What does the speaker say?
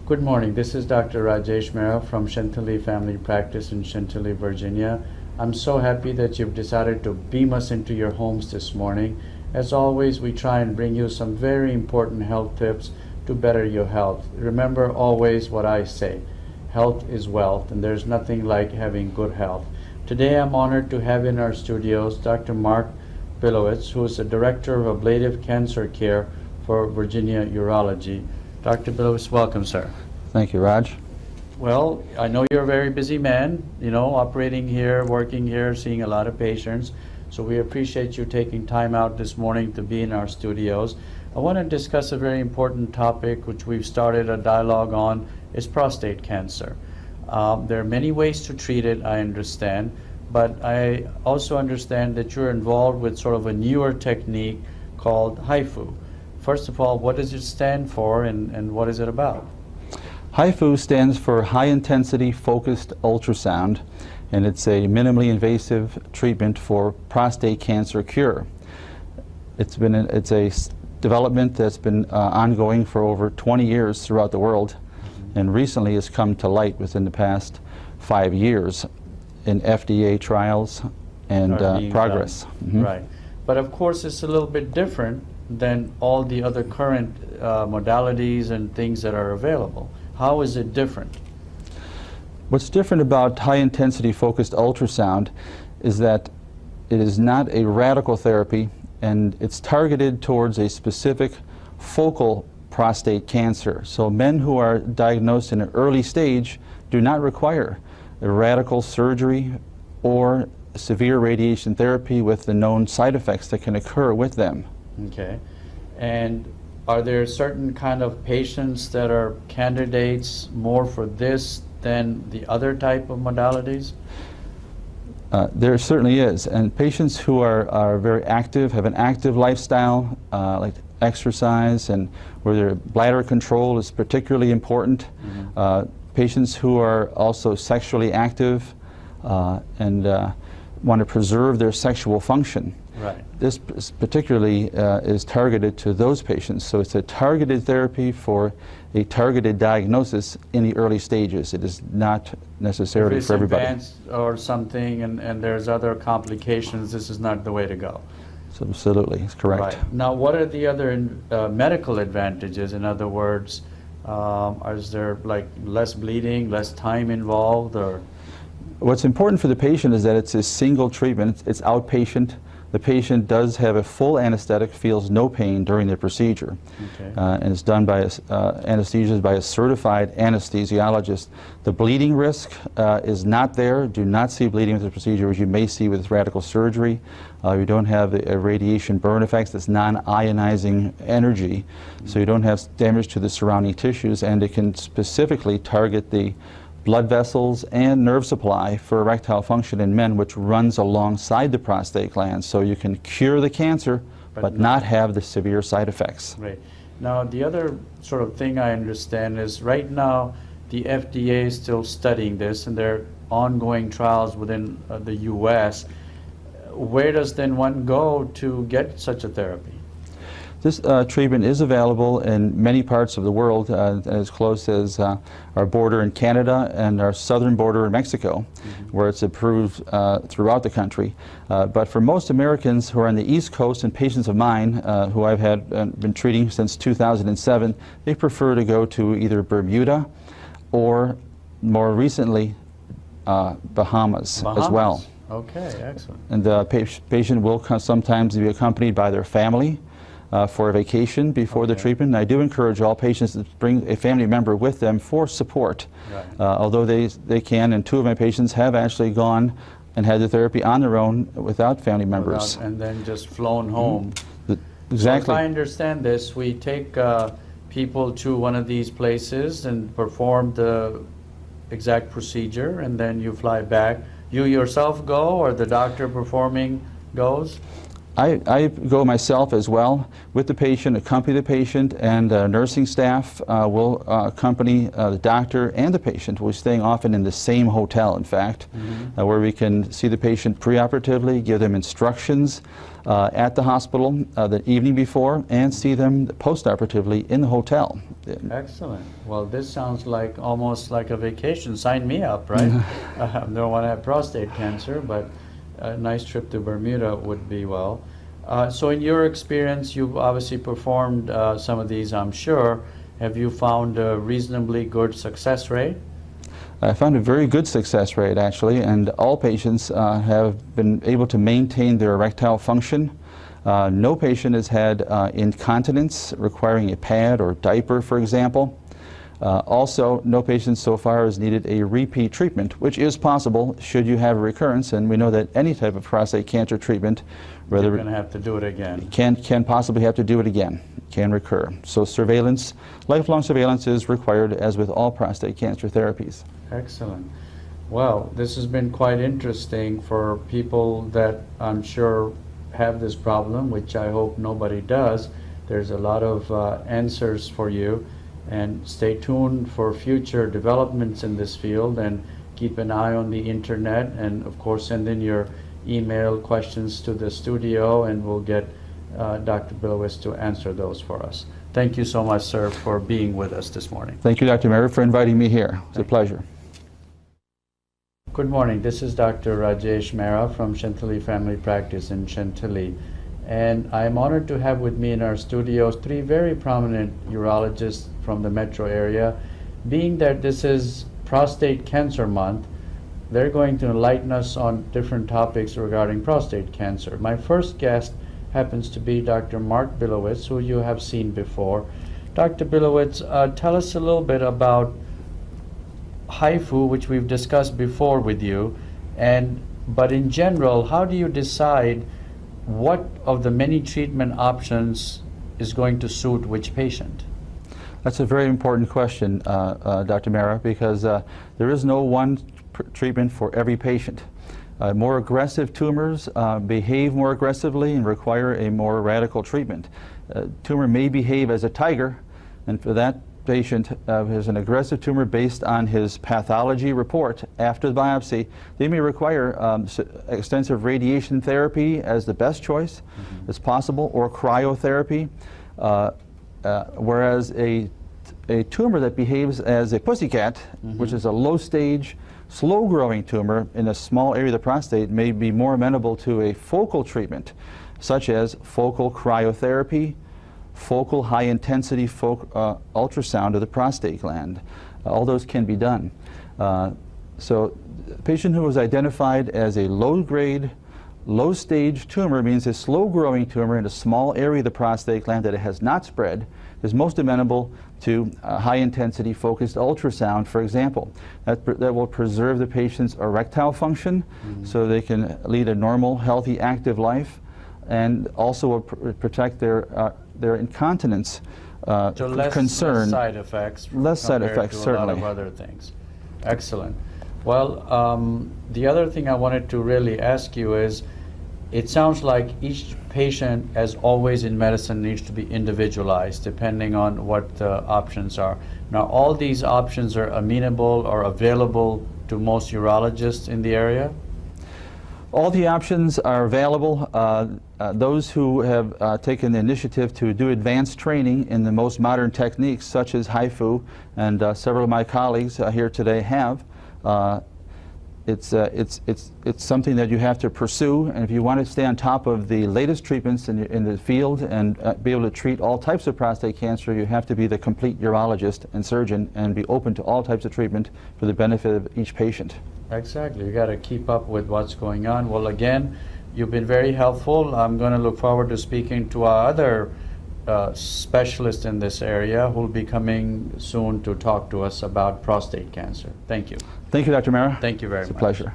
Good morning. This is Dr. Rajesh Mehra from Chantilly Family Practice in Chantilly, Virginia. I'm so happy that you've decided to beam us into your homes this morning. As always, we try and bring you some very important health tips to better your health. Remember always what I say, health is wealth, and there's nothing like having good health. Today I'm honored to have in our studios Dr. Bilowus, who is the Director of Ablative Cancer Care for Virginia Urology. Dr. Bilowus, welcome, sir. Thank you, Raj. Well, I know you're a very busy man, operating here, working here, seeing a lot of patients. So we appreciate you taking time out this morning to be in our studios. I want to discuss a very important topic which we've started a dialogue on, is prostate cancer. There are many ways to treat it, I understand, but I also understand that you're involved with sort of a newer technique called HIFU. First of all, what does it stand for and what is it about? HIFU stands for High Intensity Focused Ultrasound, and it's a minimally invasive treatment for prostate cancer cure. It's a development that's been ongoing for over 20 years throughout the world, and recently has come to light within the past 5 years in FDA trials and progress. Right. But of course, it's a little bit different than all the other current modalities and things that are available. How is it different? What's different about high intensity focused ultrasound is that it is not a radical therapy, and it's targeted towards a specific focal prostate cancer. So men who are diagnosed in an early stage do not require a radical surgery or severe radiation therapy with the known side effects that can occur with them. Okay. And are there certain kind of patients that are candidates more for this than the other type of modalities? There certainly is. And patients who are very active, have an active lifestyle, like exercise, and where their bladder control is particularly important. Patients who are also sexually active and want to preserve their sexual function. Right. This particularly is targeted to those patients. So it's a targeted therapy for a targeted diagnosis in the early stages. It is not necessarily for everybody. If it's advanced or something and there's other complications, this is not the way to go. So absolutely, it's correct. Right. Now, what are the other medical advantages? In other words, is there like less bleeding, less time involved, or? What's important for the patient is that it's a single treatment. It's outpatient. The patient does have a full anesthetic, feels no pain during the procedure. Okay. And it's done by anesthesia by a certified anesthesiologist. The bleeding risk is not there. Do not see bleeding with the procedure as you may see with radical surgery. You don't have a radiation burn effects. That's non-ionizing energy. So you don't have damage to the surrounding tissues, and it can specifically target the blood vessels and nerve supply for erectile function in men, which runs alongside the prostate gland. So you can cure the cancer, but not have the severe side effects. Right. Now, the other sort of thing I understand is right now the FDA is still studying this, and there are ongoing trials within the U.S. Where does then one go to get such a therapy? This treatment is available in many parts of the world, as close as our border in Canada and our southern border in Mexico, where it's approved throughout the country. But for most Americans who are on the East Coast and patients of mine who I've been treating since 2007, they prefer to go to either Bermuda or, more recently, Bahamas as well. Okay, excellent. And the patient will sometimes be accompanied by their family for a vacation before the treatment. And I do encourage all patients to bring a family member with them for support. Right. Although they can, and 2 of my patients have actually gone and had the therapy on their own without family members. And then just flown home. Exactly. So if I understand this, we take people to one of these places and perform the exact procedure, and then you fly back. You yourself go, or the doctor performing goes? I go myself as well with the patient, accompany the patient, and nursing staff will accompany the doctor and the patient. We're staying often in the same hotel, in fact, where we can see the patient preoperatively, give them instructions at the hospital the evening before, and see them postoperatively in the hotel. Excellent. Well, this sounds like almost like a vacation. Sign me up, right? Don't want to have prostate cancer, but a nice trip to Bermuda would be well. So in your experience, you've obviously performed some of these, I'm sure. Have you found a reasonably good success rate? I found a very good success rate, actually, and all patients have been able to maintain their erectile function. No patient has had incontinence requiring a pad or diaper, for example. Also, no patient so far has needed a repeat treatment, which is possible should you have a recurrence, and we know that any type of prostate cancer treatment, whether you're going to have to do it again. Can possibly have to do it again, can recur. So surveillance, lifelong surveillance is required, as with all prostate cancer therapies. Excellent. Well, this has been quite interesting for people that I'm sure have this problem, which I hope nobody does. There's a lot of answers for you. And stay tuned for future developments in this field, and keep an eye on the internet, and of course send in your email questions to the studio, and we'll get Dr. Bilowus to answer those for us. Thank you so much, sir, for being with us this morning. Thank you, Dr. Mehra, for inviting me here. It's a pleasure. Good morning. This is Dr. Rajesh Mehra from Chantilly Family Practice in Chantilly. And I'm honored to have with me in our studios 3 very prominent urologists from the metro area. Being that this is Prostate Cancer Month, they're going to enlighten us on different topics regarding prostate cancer. My first guest happens to be Dr. Mark Bilowus, who you have seen before. Dr. Bilowus, tell us a little bit about HIFU, which we've discussed before with you, but in general, how do you decide what of the many treatment options is going to suit which patient? That's a very important question, Dr. Mehra, because there is no one treatment for every patient. More aggressive tumors behave more aggressively and require a more radical treatment. Tumor may behave as a tiger, and for that patient has an aggressive tumor based on his pathology report after the biopsy, they may require extensive radiation therapy as the best choice as possible, or cryotherapy, whereas a tumor that behaves as a pussycat, which is a low-stage, slow-growing tumor in a small area of the prostate, may be more amenable to a focal treatment, such as focal cryotherapy, focal high-intensity ultrasound of the prostate gland. All those can be done. So a patient who was identified as a low-grade, low-stage tumor means a slow-growing tumor in a small area of the prostate gland that it has not spread is most amenable to high-intensity focused ultrasound, for example. That will preserve the patient's erectile function so they can lead a normal, healthy, active life, and also will protect their incontinence so less side effects. Less side effects, certainly. A lot of other things. Excellent. Well, the other thing I wanted to really ask you is, it sounds like each patient, as always in medicine, needs to be individualized depending on what the options are. Now, all these options are amenable or available to most urologists in the area? All the options are available. Those who have taken the initiative to do advanced training in the most modern techniques, such as HIFU, and several of my colleagues here today have, it's something that you have to pursue, and if you want to stay on top of the latest treatments in the field and be able to treat all types of prostate cancer, you have to be the complete urologist and surgeon and be open to all types of treatment for the benefit of each patient. Exactly. You got to keep up with what's going on. Well, again, you've been very helpful. I'm going to look forward to speaking to our other specialist in this area who will be coming soon to talk to us about prostate cancer. Thank you. Thank you, Dr. Mehra. Thank you very much. It's a pleasure.